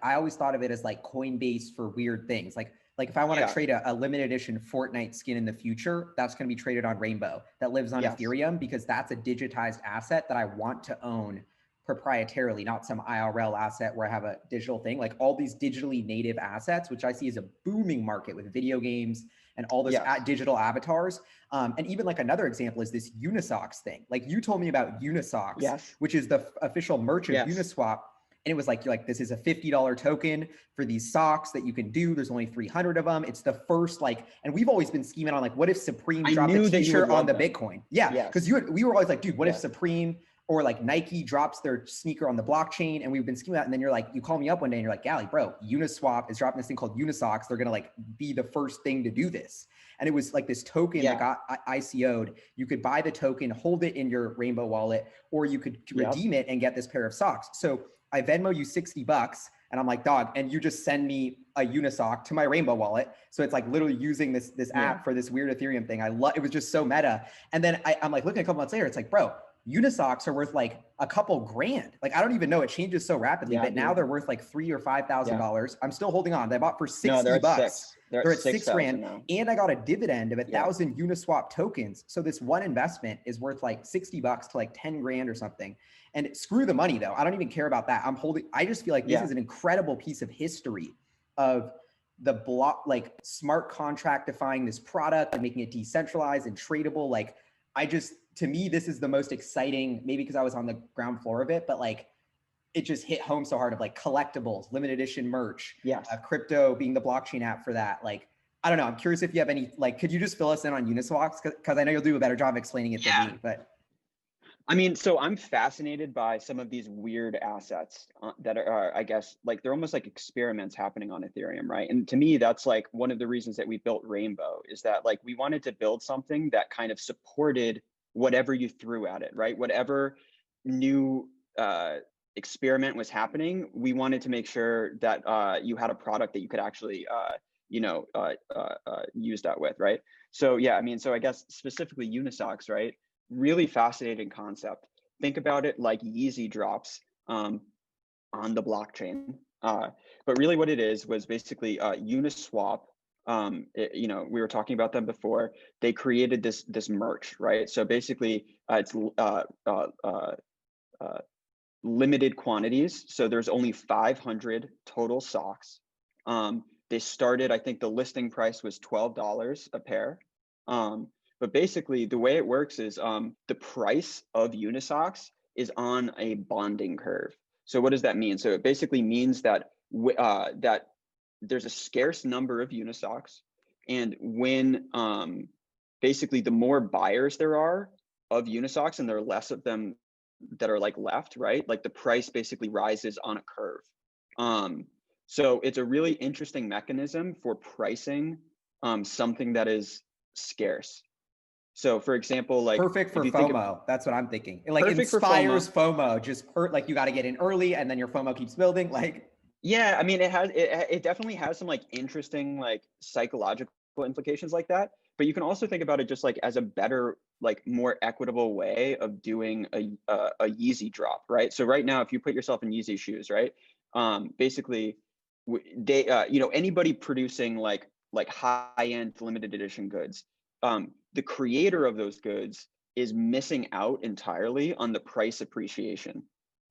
I always thought of it as like Coinbase for weird things. Like if I want to trade a limited edition Fortnite skin in the future, that's going to be traded on Rainbow. That lives on Ethereum because that's a digitized asset that I want to own proprietarily, not some IRL asset where I have a digital thing. Like all these digitally native assets, which I see as a booming market with video games and all this digital avatars. And even like another example is this UniSocks thing. Like you told me about UniSocks, which is the official merch of Uniswap. And it was like, you're like, this is a $50 token for these socks that you can do. There's only 300 of them. It's the first like, and we've always been scheming on like, what if Supreme dropped a t-shirt on the Bitcoin? Yeah, because we were always like, dude, what if Supreme or like Nike drops their sneaker on the blockchain? And we've been scheming that. And then you're like, you call me up one day and you're like, Gali, bro, Uniswap is dropping this thing called UniSocks. They're going to like be the first thing to do this. And it was like this token that got ICO'd. You could buy the token, hold it in your Rainbow wallet, or you could redeem it and get this pair of socks. So I Venmo you $60 and I'm like, dog, and you just send me a Unisock to my Rainbow wallet. So it's like literally using this app for this weird Ethereum thing. It was just so meta. And then I'm like looking a couple months later, it's like, bro, Unisocks are worth like a couple grand. Like, I don't even know. It changes so rapidly, but now they're worth like $3,000 or $5,000. I'm still holding on. They bought for $60. They're at $6,000 now. And I got a dividend of 1,000 Uniswap tokens. So this one investment is worth like $60 to like 10 grand or something. And screw the money though. I don't even care about that. I just feel like this is an incredible piece of history of the block, like smart contract defying this product and making it decentralized and tradable. Like to me, this is the most exciting, maybe because I was on the ground floor of it, but like it just hit home so hard of like collectibles, limited edition merch, crypto being the blockchain app for that. Like, I don't know. I'm curious if you have any, like, could you just fill us in on Uniswap? Because I know you'll do a better job explaining it than me, but. I mean, so I'm fascinated by some of these weird assets that are, I guess, like they're almost like experiments happening on Ethereum, right? And to me, that's like one of the reasons that we built Rainbow is that like we wanted to build something that kind of supported whatever you threw at it, right? Whatever new experiment was happening, we wanted to make sure that you had a product that you could actually, use that with, right? So yeah, I mean, so I guess specifically Unisocks, right? Really fascinating concept. Think about it like Yeezy drops on the blockchain. But really what it is was basically Uniswap. We were talking about them before. They created this merch, right? So basically it's limited quantities. So there's only 500 total socks. They started, I think the listing price was $12 a pair. But basically, the way it works is the price of Unisocks is on a bonding curve. So what does that mean? So it basically means that that there's a scarce number of Unisocks, and when basically the more buyers there are of Unisocks, and there are less of them that are like left, right? Like the price basically rises on a curve. So it's a really interesting mechanism for pricing something that is scarce. So for example, like perfect for FOMO. That's what I'm thinking. It like inspires FOMO. Just like you got to get in early and then your FOMO keeps building. Like, yeah, I mean, it definitely has some like interesting, like psychological implications like that. But you can also think about it just like as a better, like more equitable way of doing a Yeezy drop, right? So right now, if you put yourself in Yeezy shoes, right? Basically they, anybody producing like high-end limited edition goods, the creator of those goods is missing out entirely on the price appreciation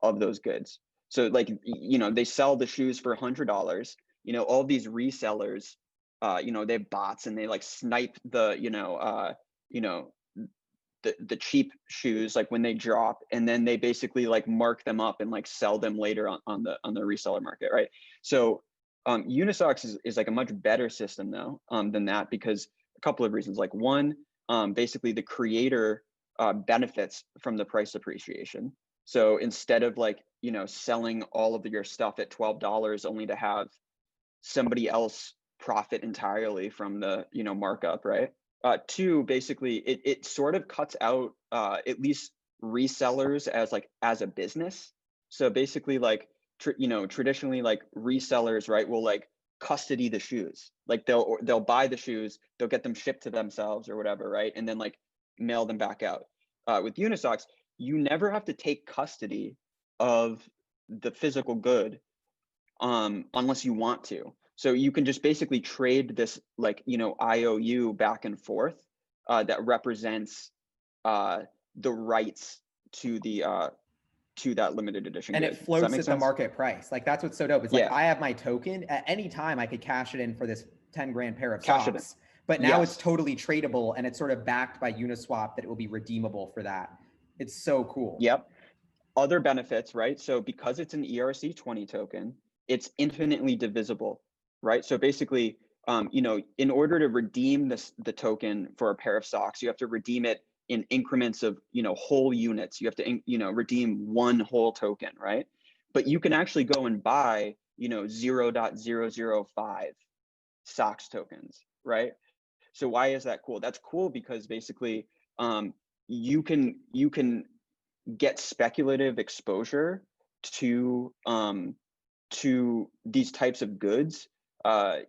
of those goods. So like, they sell the shoes for $100, all these resellers, they have bots and they like snipe the, the cheap shoes, like when they drop, and then they basically like mark them up and like sell them later on the reseller market, right? So Unisocks is like a much better system though than that, because a couple of reasons. Like one, basically the creator benefits from the price appreciation. So instead of like, selling all of your stuff at $12 only to have somebody else profit entirely from the, markup, right? Two, basically it sort of cuts out at least resellers as a business. So basically like, traditionally like resellers, right, will like custody the shoes. Like they'll buy the shoes, they'll get them shipped to themselves or whatever, right? And then like mail them back out. With Unisocks, you never have to take custody of the physical good unless you want to. So you can just basically trade this like, IOU back and forth that represents the rights to that limited edition And good. it Does that floats make at the sense? market price. Like that's what's so dope. It's like Yeah, I have my token at any time I could cash it in for this 10 grand pair of cash it in. socks. But now it's Yes. totally tradable and it's sort of backed by Uniswap that it will be redeemable for that. It's so cool. Yep. Other benefits, right? So because it's an ERC20 token, it's infinitely divisible, right? So basically, in order to redeem the token for a pair of socks, you have to redeem it in increments of, whole units. You have to, redeem one whole token, right? But you can actually go and buy, 0.005 socks tokens, right? So why is that cool? That's cool because basically, you can get speculative exposure to these types of goods,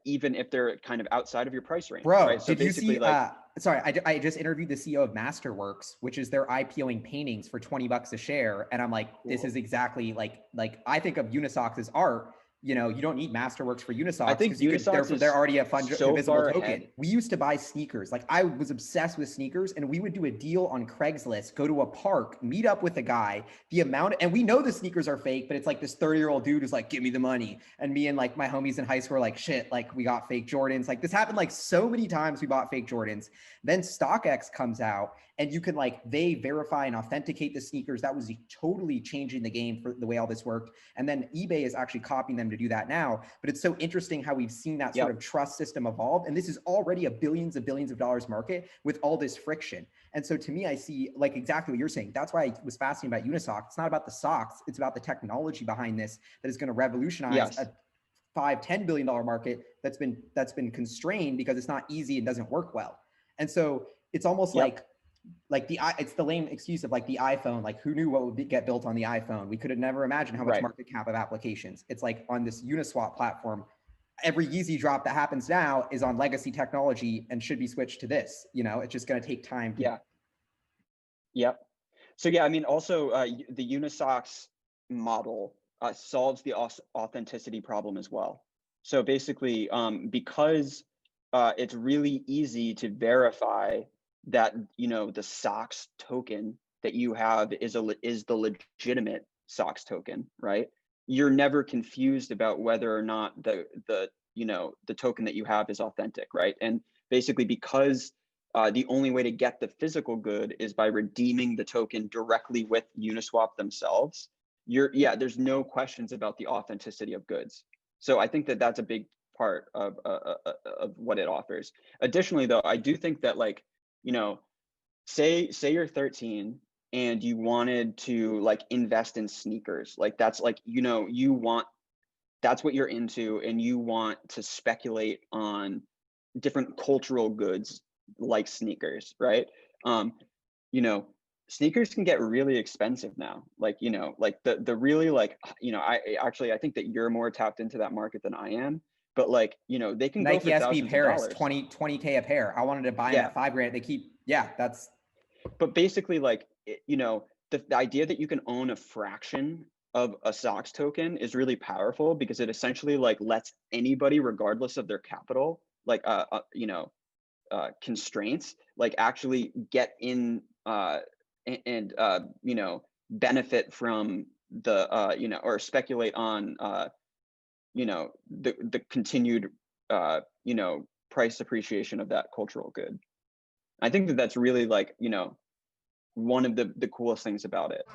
even if they're kind of outside of your price range, Bro, right? So did you basically, see? like, Sorry, I just interviewed the CEO of Masterworks, which is they're IPOing paintings for $20 a share, and I'm like, this is exactly like I think of Unisocks as art. You don't need Masterworks for I Unisocks think because you could. Unisocks They're is already a so divisible far token. ahead. We used to buy sneakers. Like I was obsessed with sneakers, and we would do a deal on Craigslist, go to a park, meet up with a guy. The amount, and we know the sneakers are fake, but it's like this 30-year-old dude who's like, give me the money. And me and like my homies in high school were like, shit, like we got fake Jordans. Like this happened like so many times we bought fake Jordans. Then StockX comes out and you can they verify and authenticate the sneakers. That was totally changing the game for the way all this worked. And then eBay is actually copying them to do that now. But it's so interesting how we've seen that sort of trust system evolve. And this is already a billions of dollars market with all this friction. And so to me, I see like exactly what you're saying. That's why I was fascinated about Unisocks. It's not about the socks. It's about the technology behind this that is going to revolutionize a $5-10 billion like that's been constrained because it's not easy and doesn't work well. And so it's almost like it's the lame excuse of like the iPhone. Like who knew what would get built on the iPhone? We could have never imagined how much market cap of applications. It's like on this Uniswap platform, every Yeezy drop that happens now is on legacy technology and should be switched to this. It's just going to take time. Yep. So yeah, I mean, also the Unisocks model solves the authenticity problem as well. So basically, because it's really easy to verify that the socks token that you have is the legitimate socks token, right? You're never confused about whether or not the token that you have is authentic, right? And basically, because the only way to get the physical good is by redeeming the token directly with Uniswap themselves, there's no questions about the authenticity of goods. So I think that that's a big part of what it offers. Additionally, though, I do think that say you're 13 and you wanted to invest in sneakers, that's that's what you're into, and you want to speculate on different cultural goods like sneakers, right? Sneakers can get really expensive now. The really I think that you're more tapped into that market than I am. But they can Nike go for SB thousands Paris, of dollars. 20K a pair. I wanted to buy them at $5,000. They keep, that's. But basically, the idea that you can own a fraction of a socks token is really powerful because it essentially lets anybody, regardless of their capital, constraints, actually get in and benefit from the or speculate on the continued price appreciation of that cultural good. I think that that's really one of the coolest things about it.